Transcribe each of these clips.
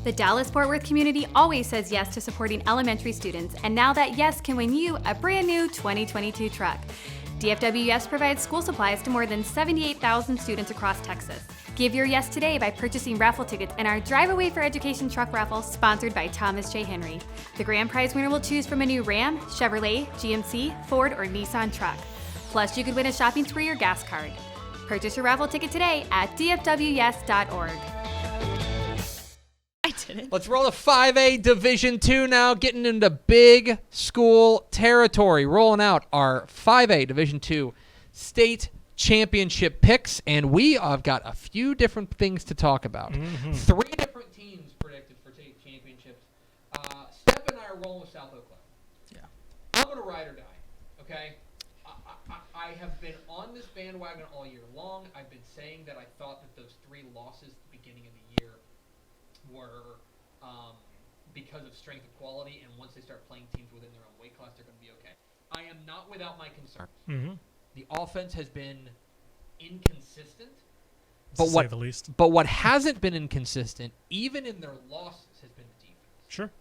The Dallas-Fort Worth community always says yes to supporting elementary students, and now that yes can win you a brand new 2022 truck. DFW Yes provides school supplies to more than 78,000 students across Texas. Give your yes today by purchasing raffle tickets in our Drive Away for Education truck raffle sponsored by Thomas J. Henry. The grand prize winner will choose from a new Ram, Chevrolet, GMC, Ford, or Nissan truck. Plus, you could win a shopping spree or gas card. Purchase your raffle ticket today at dfwyes.org. I didn't. Let's roll to 5A Division II now, getting into big school territory. Rolling out our 5A Division II state championship picks, and we have got a few different things to talk about. Mm-hmm. 3 different teams predicted for state championships. Steph and I are rolling with South Oak Cliff. Yeah. I'm going to ride or die, okay? I have been on this bandwagon all year long. I've been saying that I thought that those 3 losses at the beginning of the year were because of strength of quality, and once they start playing teams within their own weight class, they're going to be okay. I am not without my concerns. Mm-hmm. The offense has been inconsistent, To say the least. but what hasn't been inconsistent, even in their losses, has been the defense. Sure.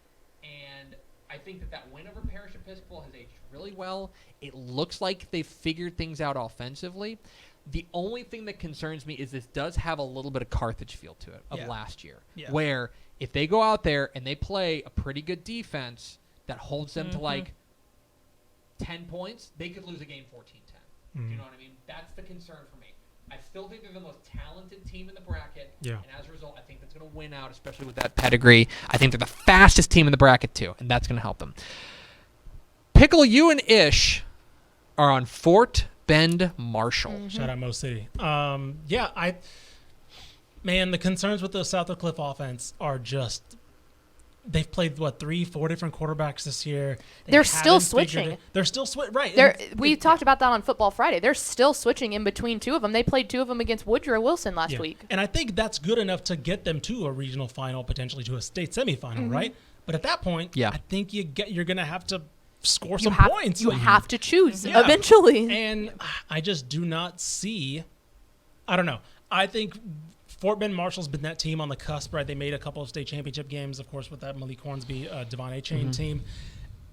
And I think that win over Parish Episcopal has aged really well. It looks like they've figured things out offensively. The only thing that concerns me is this does have a little bit of Carthage feel to it of last year, where if they go out there and they play a pretty good defense that holds them to like 10 points, they could lose a game 14-10. Do you know what I mean? That's the concern for me. I still think they're the most talented team in the bracket, and as a result, I think that's going to win out, especially with that pedigree. I think they're the fastest team in the bracket, too, and that's going to help them. Pickle, you and Ish are on Fort Bend Marshall. Shout out Mo City. The concerns with the South Oak Cliff offense are just they've played 3-4 different quarterbacks this year. They're still switching. They're still right. We talked about that on Football Friday. They're still switching in between 2 of them. They played 2 of them against Woodrow Wilson last week. And I think that's good enough to get them to a regional final, potentially to a state semifinal, right? But at that point, I think you're going to have to score some points. You have to choose eventually. And I just do not see. I don't know. I think Fort Bend Marshall's been that team on the cusp, right? They made a couple of state championship games, of course, with that Malik Hornsby, Devon A. Chain team.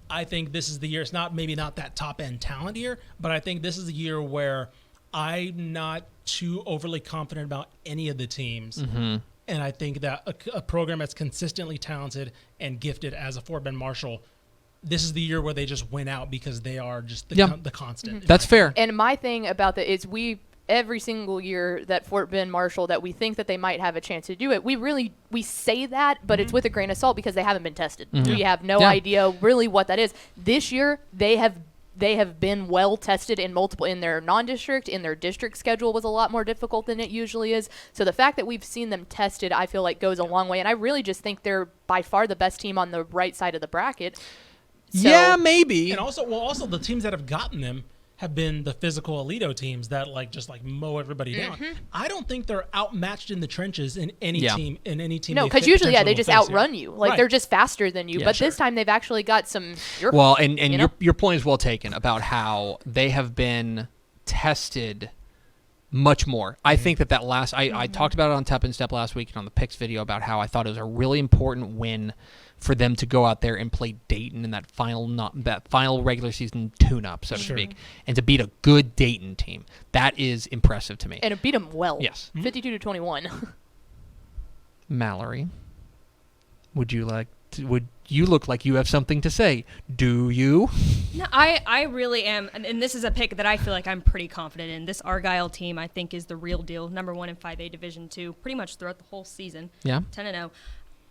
I think this is the year. It's maybe not that top-end talent year, but I think this is the year where I'm not too overly confident about any of the teams. And I think that a program that's consistently talented and gifted as a Fort Bend Marshall, this is the year where they just win out because they are just the constant. That's fair. And my thing about that is every single year that Fort Bend Marshall that we think that they might have a chance to do it, we say that, but it's with a grain of salt because they haven't been tested. We have no idea really what that is. This year they have been well tested in their non-district, in their district schedule was a lot more difficult than it usually is. So the fact that we've seen them tested, I feel like goes a long way. And I really just think they're by far the best team on the right side of the bracket. So, yeah, maybe. And also the teams that have gotten them have been the physical Alito teams that just mow everybody down. I don't think they're outmatched in the trenches in any team. No, because usually they just outrun you. They're just faster than you. Yeah, but this time they've actually got some. Your point is well taken about how they have been tested much more. I think that last I talked about it on Tep and Step last week and on the picks video about how I thought it was a really important win for them to go out there and play Dayton in that final regular season tune-up, so to speak, and to beat a good Dayton team. That is impressive to me. And it beat them well. Yes. 52-21. Mallory, would you look like you have something to say? Do you? No, I really am, and this is a pick that I feel like I'm pretty confident in. This Argyle team, I think, is the real deal. Number 1 in 5A Division II, pretty much throughout the whole season. Yeah. 10-0.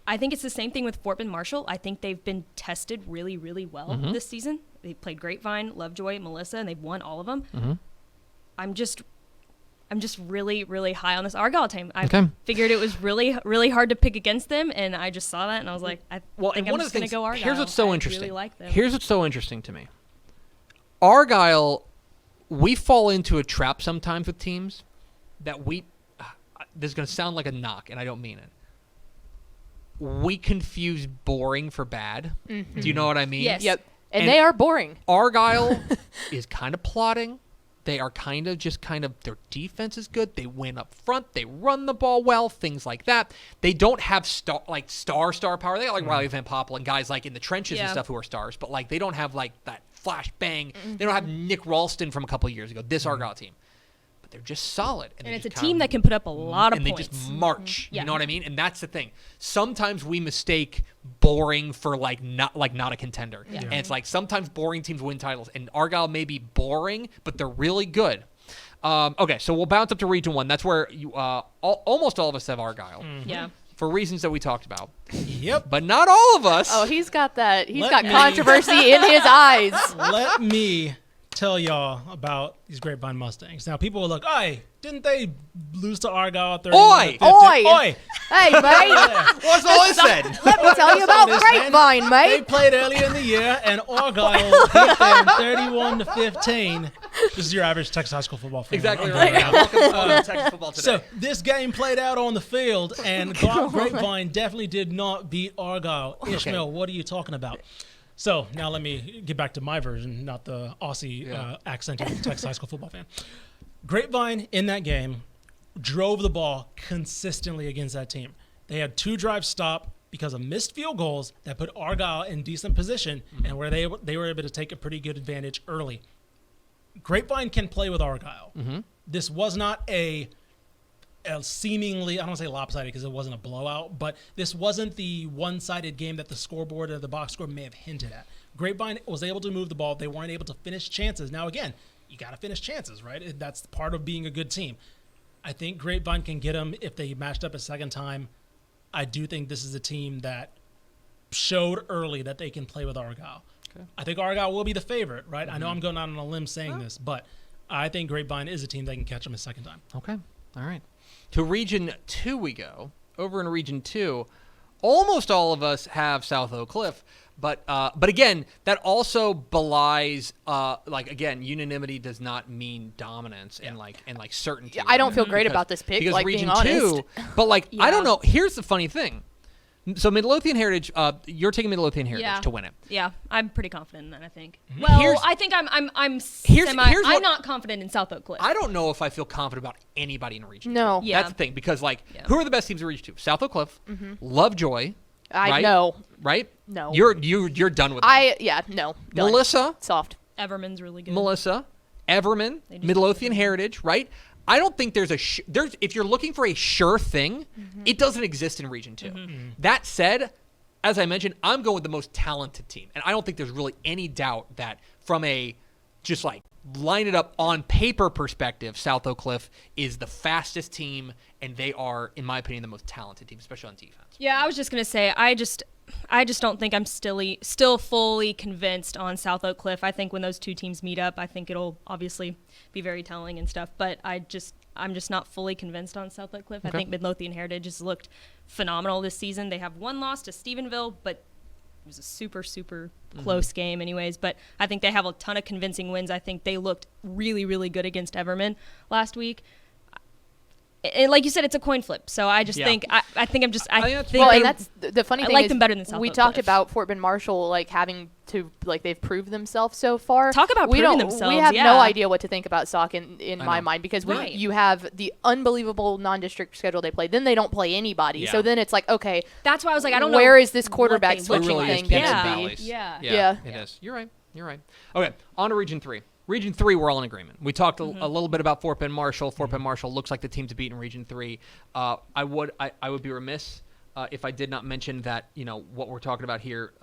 I think it's the same thing with Fort Bend Marshall. I think they've been tested really, really well this season. They played Grapevine, Lovejoy, Melissa, and they've won all of them. I'm just really, really high on this Argyle team. I figured it was really, really hard to pick against them, and I just saw that, and I was like, I think I'm just going to go Argyle. Here's what's so interesting. Really like them. Here's what's so interesting to me. Argyle, we fall into a trap sometimes with teams that this is going to sound like a knock, and I don't mean it. We confuse boring for bad. Do you know what I mean? Yes. Yep. And they are boring. Argyle is kind of plotting. They are their defense is good. They win up front. They run the ball well, things like that. They don't have star power. They got like Riley Van Poppel and guys like in the trenches and stuff who are stars, but like they don't have like that flash bang. They don't have Nick Ralston from a couple of years ago, this Argyle team. But they're just solid. And it's a team that can put up a lot of points. And they just march. You know what I mean? And that's the thing. Sometimes we mistake boring for not a contender. Yeah. And it's like sometimes boring teams win titles. And Argyle may be boring, but they're really good. Okay, so we'll bounce up to Region 1. That's where you almost all of us have Argyle. Yeah. For reasons that we talked about. Yep. But not all of us. Oh, he's got that. He's got controversy in his eyes. Let me tell y'all about these Grapevine Mustangs. Now, people will look, "Oi, didn't they lose to Argyle 31-50? Oi! Hey, mate. What's all I said? Let me tell you about Grapevine, mate. They played earlier in the year, and Argyle beat them 31-15. This is your average Texas high school football fan. Exactly right. Welcome to Texas football today. So this game played out on the field, and Grapevine definitely did not beat Argyle. Ishmael, what are you talking about? So now let me get back to my version, not the Aussie accented Texas high school football fan. Grapevine in that game drove the ball consistently against that team. They had 2 drives stop because of missed field goals that put Argyle in decent position and where they were able to take a pretty good advantage early. Grapevine can play with Argyle. This was not a seemingly, I don't want to say lopsided because it wasn't a blowout, but this wasn't the one-sided game that the scoreboard or the box score may have hinted at. Grapevine was able to move the ball. They weren't able to finish chances. Now, again, you got to finish chances, right? That's part of being a good team. I think Grapevine can get them if they matched up a second time. I do think this is a team that showed early that they can play with Argyle. Okay. I think Argyle will be the favorite, right? I know I'm going out on a limb saying this, but I think Grapevine is a team that can catch them a second time. Okay. All right. To Region 2 we go. Over in Region 2, almost all of us have South Oak Cliff, but again, that also belies unanimity does not mean dominance and certainty. I don't feel great about this pick, because Region being honest. 2, but I don't know. Here's the funny thing. So Midlothian Heritage, you're taking Midlothian Heritage to win it. Yeah, I'm pretty confident in that. I think. Mm-hmm. Well, I think I'm not confident in South Oak Cliff. I don't know if I feel confident about anybody in Region 2. No, that's the thing because who are the best teams in Region 2? South Oak Cliff, Lovejoy. I know. Right? No. You're done with that. No. Done. Melissa. Soft. Everman's really good. Melissa, Everman, Midlothian Heritage, right? I don't think there's if you're looking for a sure thing, it doesn't exist in Region 2. That said, as I mentioned, I'm going with the most talented team. And I don't think there's really any doubt that from a just line it up on paper perspective, South Oak Cliff is the fastest team, and they are, in my opinion, the most talented team, especially on defense. Yeah, I was just going to say, I just don't think I'm still fully convinced on South Oak Cliff. I think when those two teams meet up, I think it'll obviously be very telling and stuff, but I'm just not fully convinced on South Oak Cliff. Okay. I think Midlothian Heritage has looked phenomenal this season. They have one loss to Stephenville, but it was a super, super close game anyways, but I think they have a ton of convincing wins. I think they looked really, really good against Everman last week. And like you said, it's a coin flip. So I just think and that's the funny thing. I like them better than South we Oak talked Cliff. about Fort Bend Marshall having to they've proved themselves so far. Talk about proving themselves. We have no idea what to think about Sauk in my mind because you have the unbelievable non-district schedule they play. Then they don't play anybody. Yeah. So then it's okay. That's why I was I don't know where is this quarterback switching really thing going to be? Yeah. It is. You're right. Okay, on to Region 3. Region 3, we're all in agreement. We talked a little bit about Fort Bend Marshall. Fort Bend Marshall looks like the team to beat in Region 3. I would be remiss if I did not mention that, what we're talking about here,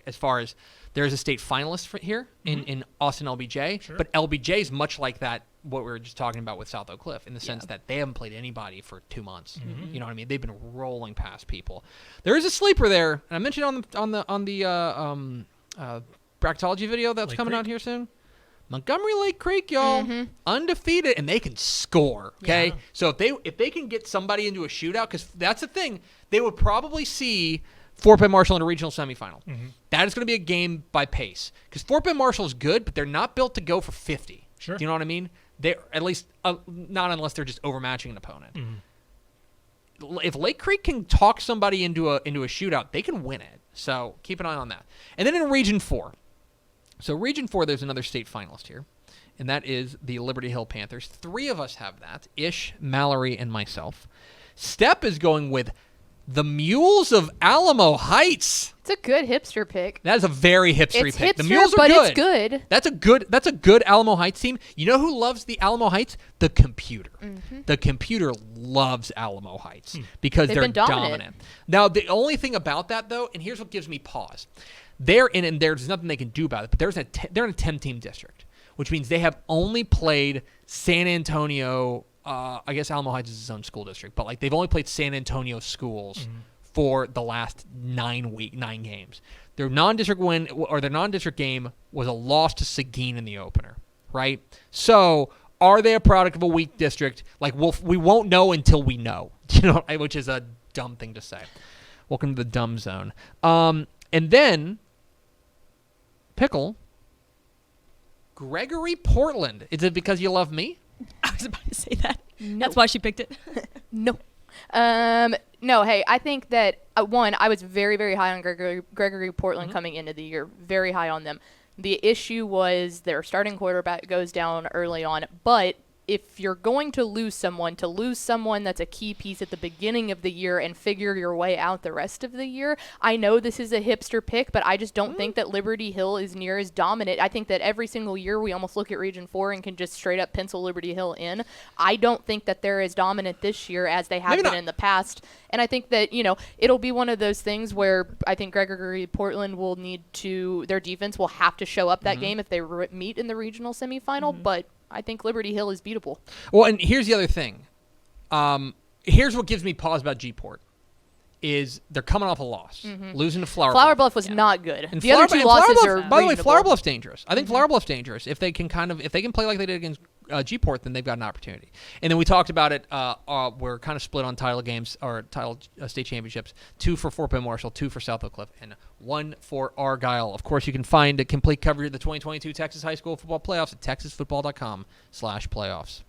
as far as there's a state finalist here in Austin LBJ, sure. But LBJ is much like that, what we were just talking about with South Oak Cliff, in the sense that they haven't played anybody for 2 months. You know what I mean? They've been rolling past people. There is a sleeper there, and I mentioned on the bracketology video that's coming out here soon. Montgomery Lake Creek, y'all, undefeated, and they can score. Okay, yeah. So if they can get somebody into a shootout, because that's the thing, they would probably see Fort Bend Marshall in a regional semifinal. That is going to be a game by pace, because Fort Bend Marshall is good, but they're not built to go for 50. Sure, do you know what I mean? They at least not unless they're just overmatching an opponent. If Lake Creek can talk somebody into a shootout, they can win it. So keep an eye on that. And then in Region 4. So Region 4, there's another state finalist here, and that is the Liberty Hill Panthers. 3 of us have that, Ish, Mallory, and myself. Step is going with the Mules of Alamo Heights. It's a good hipster pick. That is a very hipstery it's pick. Hipster, The Mules are but good. It's good. That's a good Alamo Heights team. You know who loves the Alamo Heights? The computer. Mm-hmm. The computer loves Alamo Heights because They've they're been dominant. Now, the only thing about that, though, and here's what gives me pause. They're in, and there's nothing they can do about it, but they're in a 10-team district, which means they have only played San Antonio. I guess Alamo Heights is its own school district, but like they've only played San Antonio schools for the last 9 games. Their non-district win or their non-district game was a loss to Seguin in the opener, right? So are they a product of a weak district? Like we won't know until we know, which is a dumb thing to say. Welcome to the dumb zone. And then Pickle, Gregory Portland. Is it because you love me? I was about to say that. No. That's why she picked it. No. No, hey, I think that, one, I was very, very high on Gregory Portland coming into the year. Very high on them. The issue was their starting quarterback goes down early on, but if you're going to lose someone that's a key piece at the beginning of the year and figure your way out the rest of the year, I know this is a hipster pick, but I just don't think that Liberty Hill is near as dominant. I think that every single year we almost look at Region 4 and can just straight up pencil Liberty Hill in. I don't think that they're as dominant this year as they have been in the past. And I think that, it'll be one of those things where I think Gregory Portland will their defense will have to show up that game if they meet in the regional semifinal, but I think Liberty Hill is beatable. Well, and here's the other thing. Here's what gives me pause about G-Port is they're coming off a loss, losing to Flower Bluff. Flower Bluff was not good. And the other two losses are by the way, reasonable. Flower Bluff's dangerous. I think Flower Bluff's dangerous. If they can play like they did against G-Port, then they've got an opportunity. And then we talked about it. We're kind of split on title games or title state championships. 2 for Fort Bend Marshall, 2 for South Oak Cliff, and 1 for Argyle. Of course, you can find a complete coverage of the 2022 Texas High School Football Playoffs at texasfootball.com/playoffs.